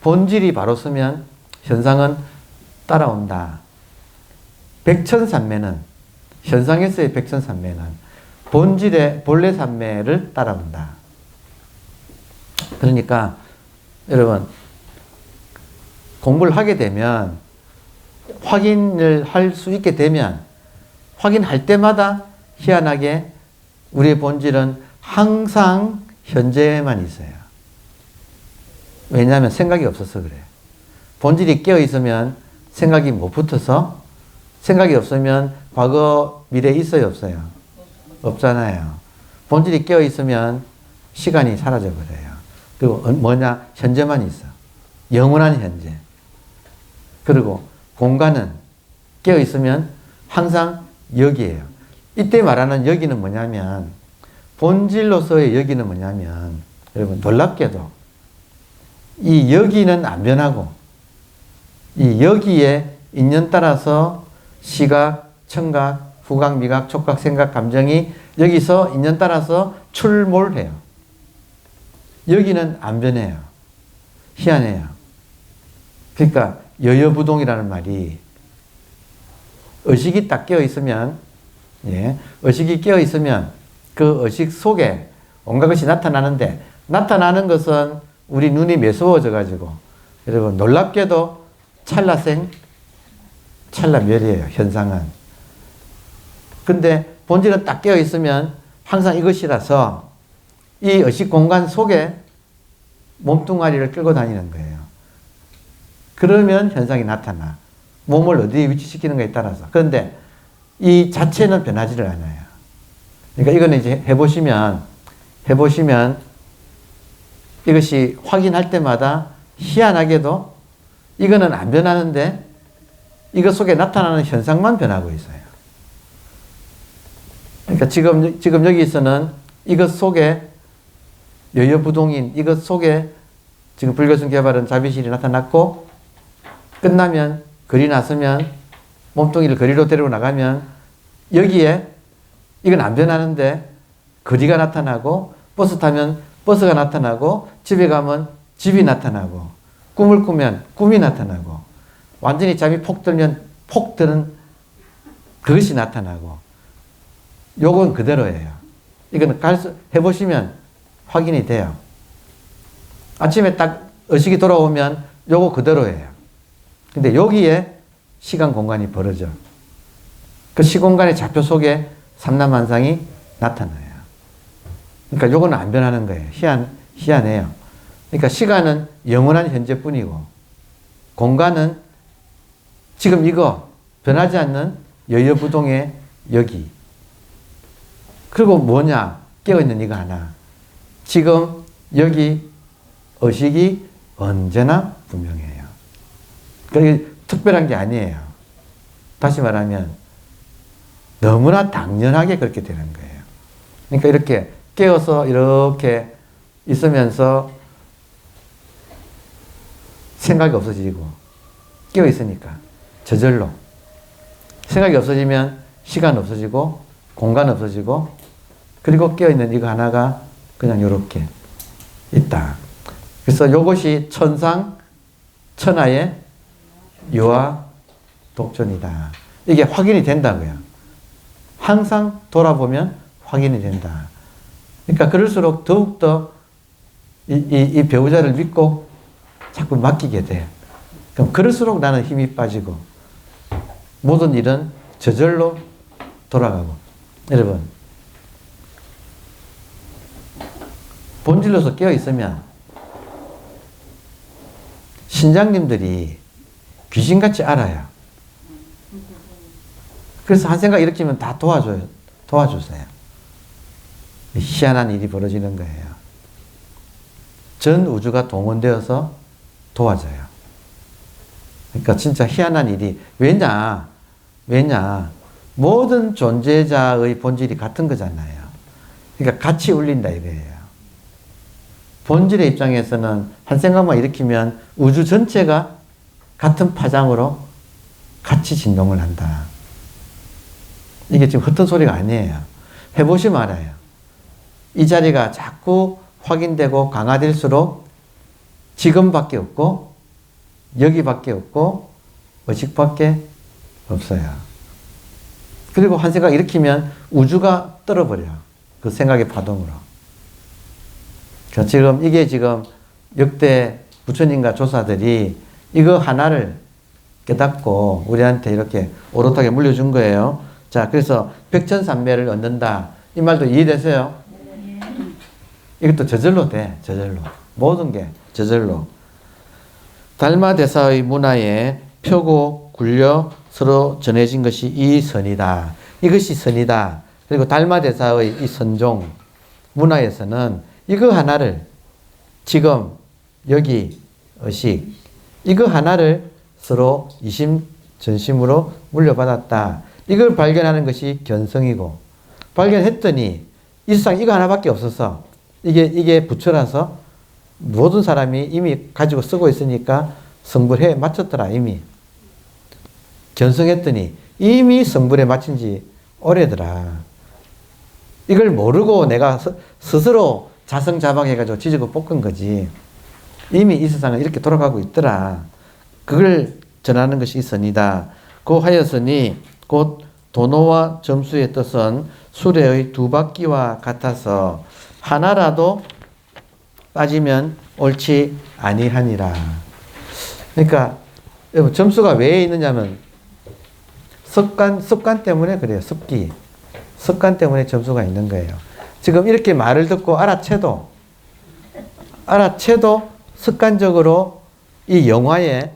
본질이 바로 서면 현상은 따라온다. 백천산매는, 현상에서의 백천산매는 본질의 본래 산매를 따라온다. 그러니까 여러분, 공부를 하게 되면, 확인을 할 수 있게 되면, 확인할 때마다 희한하게 우리의 본질은 항상 현재에만 있어요. 왜냐하면 생각이 없어서 그래요. 본질이 깨어 있으면 생각이 못 붙어서, 생각이 없으면 과거, 미래 있어요, 없어요? 없잖아요. 본질이 깨어 있으면 시간이 사라져 버려요. 그리고 뭐냐? 현재만 있어. 영원한 현재. 그리고 공간은 깨어 있으면 항상 여기예요. 이때 말하는 여기는 뭐냐면, 본질로서의 여기는 뭐냐면, 여러분 놀랍게도 이 여기는 안 변하고, 이 여기에 인연 따라서 시각, 청각, 후각, 미각, 촉각, 생각, 감정이 여기서 인연 따라서 출몰해요. 여기는 안 변해요. 희한해요. 그러니까 여여부동이라는 말이, 의식이 딱 깨어 있으면, 의식이 깨어 있으면 그 의식 속에 온갖 것이 나타나는데, 나타나는 것은 우리 눈이 매서워져 가지고, 여러분 놀랍게도 찰나생, 찰나멸이에요, 현상은. 근데 본질은 딱 깨어 있으면 항상 이것이라서 이 의식 공간 속에 몸뚱아리를 끌고 다니는 거예요. 그러면 현상이 나타나. 몸을 어디에 위치시키는가에 따라서. 그런데 이 자체는 변하지를 않아요. 그러니까 이거는 이제 해보시면 이것이 확인할 때마다 희한하게도 이거는 안 변하는데 이것 속에 나타나는 현상만 변하고 있어요. 그러니까 지금 여기서는 이것 속에 여여부동인 이것 속에 지금 불교성 개발은 자비실이 나타났고, 끝나면 거리 나서면 몸뚱이를 거리로 데리고 나가면 여기에 이건 안 변하는데 거리가 나타나고, 버스 타면 버스가 나타나고, 집에 가면 집이 나타나고, 꿈을 꾸면 꿈이 나타나고, 완전히 잠이 폭 들면 폭 드는 그것이 나타나고, 요건 그대로예요. 이건 해보시면 확인이 돼요. 아침에 딱 의식이 돌아오면 요거 그대로예요. 근데 여기에 시간 공간이 벌어져. 그 시공간의 좌표 속에 삼라만상이 나타나요. 그러니까 요거는 안 변하는 거예요. 희한해요. 그러니까 시간은 영원한 현재뿐이고, 공간은 지금 이거 변하지 않는 여여부동의 여기. 그리고 뭐냐? 깨어있는 이거 하나. 지금 여기 의식이 언제나 분명해요. 그게 특별한 게 아니에요. 다시 말하면 너무나 당연하게 그렇게 되는 거예요. 그러니까 이렇게 깨어서 이렇게 있으면서 생각이 없어지고, 깨어있으니까 저절로 생각이 없어지면 시간 없어지고 공간 없어지고, 그리고 깨어있는 이거 하나가 그냥 이렇게 있다. 그래서 이것이 천상 천하의 유아 독존이다. 이게 확인이 된다고요. 항상 돌아보면 확인이 된다. 그러니까 그럴수록 더욱더 이 배우자를 믿고 자꾸 맡기게 돼. 그럼 그럴수록 나는 힘이 빠지고 모든 일은 저절로 돌아가고. 여러분, 본질로서 깨어 있으면 신장님들이 귀신같이 알아요. 그래서 한 생각 일으키면 다 도와주세요. 희한한 일이 벌어지는 거예요. 전 우주가 동원되어서 도와줘요. 그러니까 진짜 희한한 일이, 왜냐? 모든 존재자의 본질이 같은 거잖아요. 그러니까 같이 울린다 이거예요. 본질의 입장에서는 한 생각만 일으키면 우주 전체가 같은 파장으로 같이 진동을 한다. 이게 지금 헛된 소리가 아니에요. 해보시면 알아요. 이 자리가 자꾸 확인되고 강화될수록 지금밖에 없고 여기밖에 없고 의식밖에 없어요. 그리고 한 생각 일으키면 우주가 떨어버려요. 그 생각의 파동으로. 지금 이게 지금 역대 부처님과 조사들이 이거 하나를 깨닫고 우리한테 이렇게 오롯하게 물려준 거예요. 자, 그래서 백천삼매를 얻는다. 이 말도 이해되세요? 이것도 저절로 돼. 저절로. 모든 게 저절로. 달마대사의 문화에 펴고 굴려 서로 전해진 것이 이 선이다. 이것이 선이다. 그리고 달마대사의 이 선종 문화에서는 이거 하나를 지금 여기 의식 이거 하나를 서로 이심전심으로 물려받았다. 이걸 발견하는 것이 견성이고, 발견했더니 이 세상 이거 하나밖에 없어서 이게 부처라서 모든 사람이 이미 가지고 쓰고 있으니까 성불해 마쳤더라. 이미 견성했더니 이미 성불에 마친 지 오래더라. 이걸 모르고 내가 스스로 자성자박해가지고 지지고 볶은 거지. 이미 이 세상은 이렇게 돌아가고 있더라. 그걸 전하는 것이 있으니다. 고하였으니 곧 도노와 점수의 뜻은 수레의 두 바퀴와 같아서 하나라도 빠지면 옳지 아니하니라. 그러니까 여러분, 점수가 왜 있느냐면 습관 때문에 그래요. 습관 때문에 점수가 있는 거예요. 지금 이렇게 말을 듣고 알아채도 습관적으로 이 영화에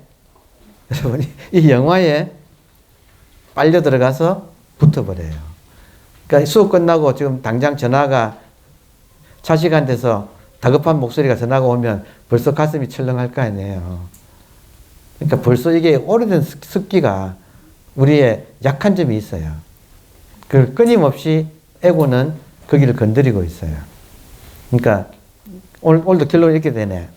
여러분 이 영화에 빨려 들어가서 붙어버려요. 그러니까 수업 끝나고 지금 당장 전화가 차시간돼서 다급한 목소리가 전화가 오면 벌써 가슴이 철렁할 거 아니에요. 그러니까 벌써 이게 오래된 습기가 우리의 약한 점이 있어요. 그걸 끊임없이 에고는 거기를 건드리고 있어요. 그러니까 오늘도 결론이 이렇게 되네.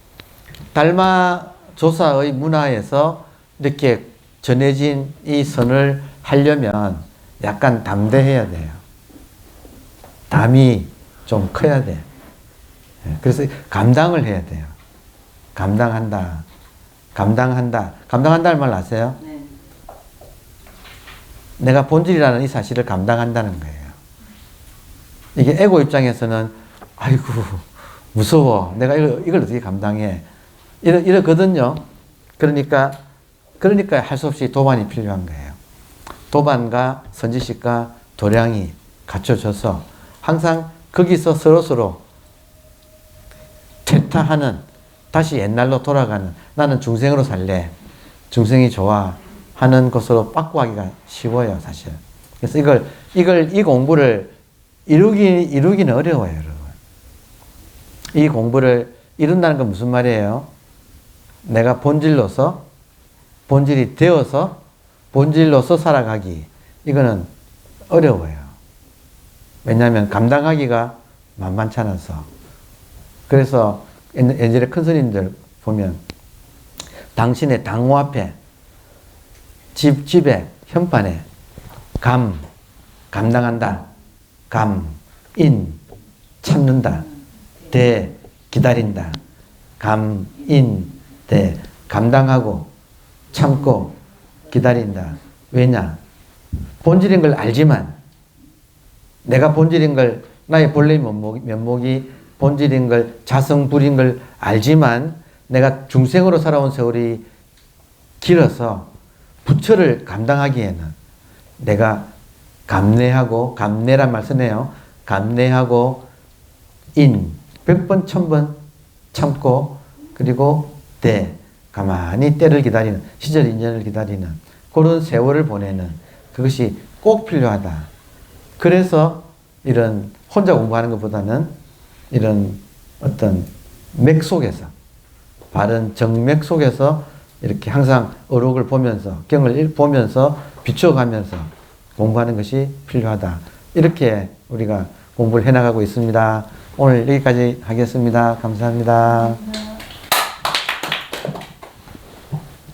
달마 조사의 문화에서 이렇게 전해진 이 선을 하려면 약간 담대해야 돼요. 담이 좀 커야 돼. 그래서 감당을 해야 돼요. 감당한다. 감당한다는 말 아세요? 네. 내가 본질이라는 이 사실을 감당한다는 거예요. 이게 에고 입장에서는 아이고 무서워. 내가 이걸 어떻게 감당해. 이러거든요. 그러니까 할 수 없이 도반이 필요한 거예요. 도반과 선지식과 도량이 갖춰져서 항상 거기서 서로서로 퇴타하는, 다시 옛날로 돌아가는, 나는 중생으로 살래, 중생이 좋아 하는 것으로 바꾸기가 쉬워요, 사실. 그래서 이 공부를 이루기는 어려워요, 여러분. 이 공부를 이룬다는 건 무슨 말이에요? 내가 본질이 되어서 본질로서 살아가기. 이거는 어려워요. 왜냐하면 감당하기가 만만치 않아서. 그래서 옛날에 큰 스님들 보면 당신의 당호 앞에 집에 현판에 감당한다, 참는다, 기다린다, 감당하고 참고 기다린다. 왜냐? 본질인 걸 알지만, 내가 본질인 걸, 나의 본래 면목이 본질인 걸, 자성불인 걸 알지만 내가 중생으로 살아온 세월이 길어서 부처를 감당하기에는 내가 감내란 말 쓰네요. 감내하고 100번 1000번 참고, 그리고 가만히 때를 기다리는, 시절 인연을 기다리는 그런 세월을 보내는 그것이 꼭 필요하다. 그래서 이런 혼자 공부하는 것보다는 이런 어떤 맥 속에서, 바른 정맥 속에서 이렇게 항상 어록을 보면서, 경을 보면서 비춰가면서 공부하는 것이 필요하다. 이렇게 우리가 공부를 해나가고 있습니다. 오늘 여기까지 하겠습니다. 감사합니다.